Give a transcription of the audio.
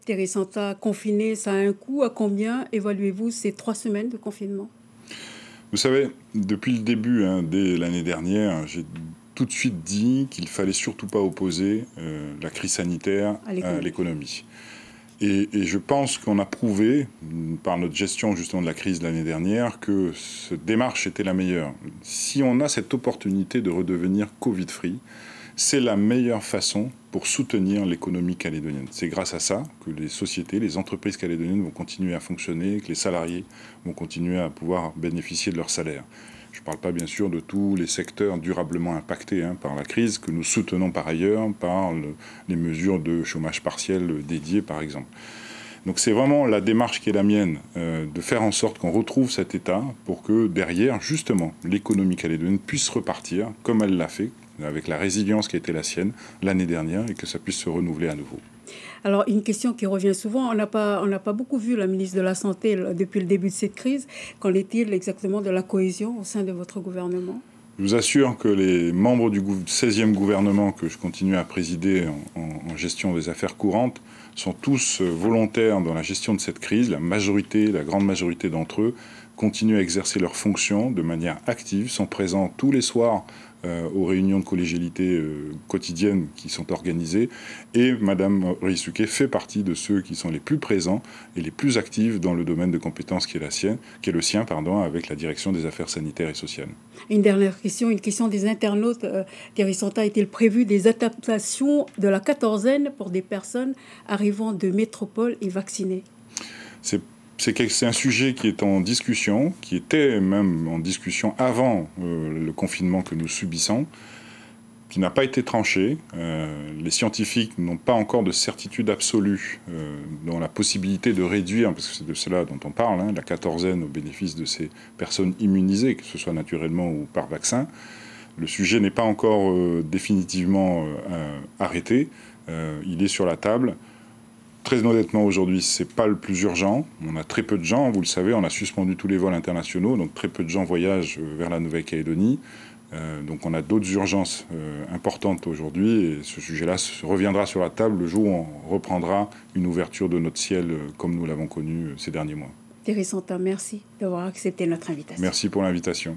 Thierry Santa, confiné, ça a un coût. À combien évaluez-vous ces 3 semaines de confinement? Vous savez, depuis le début, dès l'année dernière, j'ai tout de suite dit qu'il fallait surtout pas opposer la crise sanitaire à l'économie. Et je pense qu'on a prouvé, par notre gestion justement de la crise de l'année dernière, que cette démarche était la meilleure. Si on a cette opportunité de redevenir Covid-free, c'est la meilleure façon pour soutenir l'économie calédonienne. C'est grâce à ça que les sociétés, les entreprises calédoniennes vont continuer à fonctionner, que les salariés vont continuer à pouvoir bénéficier de leur salaire. Je ne parle pas bien sûr de tous les secteurs durablement impactés par la crise que nous soutenons par ailleurs par les mesures de chômage partiel dédiées par exemple. Donc c'est vraiment la démarche qui est la mienne, de faire en sorte qu'on retrouve cet état pour que derrière, justement, l'économie calédonienne puisse repartir comme elle l'a fait, avec la résilience qui a été la sienne l'année dernière et que ça puisse se renouveler à nouveau. Alors, une question qui revient souvent, on n'a pas beaucoup vu la ministre de la Santé depuis le début de cette crise. Qu'en est-il exactement de la cohésion au sein de votre gouvernement? Je vous assure que les membres du 16e gouvernement que je continue à présider en gestion des affaires courantes sont tous volontaires dans la gestion de cette crise. La grande majorité d'entre eux continuent à exercer leurs fonctions de manière active, sont présents tous les soirs aux réunions de collégialité quotidiennes qui sont organisées. Et Mme Risuke fait partie de ceux qui sont les plus présents et les plus actifs dans le domaine de compétences qui est le sien, avec la direction des affaires sanitaires et sociales. Une dernière question, une question des internautes. Thierry Santa, a-t-il prévu des adaptations de la quatorzaine pour des personnes arrivant de métropole et vaccinées? C'est un sujet qui est en discussion, qui était même en discussion avant le confinement que nous subissons, qui n'a pas été tranché. Les scientifiques n'ont pas encore de certitude absolue dans la possibilité de réduire, parce que c'est de cela dont on parle, la quatorzaine au bénéfice de ces personnes immunisées, que ce soit naturellement ou par vaccin. Le sujet n'est pas encore définitivement arrêté. Il est sur la table. Très honnêtement, aujourd'hui, ce n'est pas le plus urgent. On a très peu de gens, vous le savez, on a suspendu tous les vols internationaux, donc très peu de gens voyagent vers la Nouvelle-Calédonie. Donc on a d'autres urgences importantes aujourd'hui, et ce sujet-là reviendra sur la table le jour où on reprendra une ouverture de notre ciel comme nous l'avons connu ces derniers mois. Thierry Santa, merci d'avoir accepté notre invitation. Merci pour l'invitation.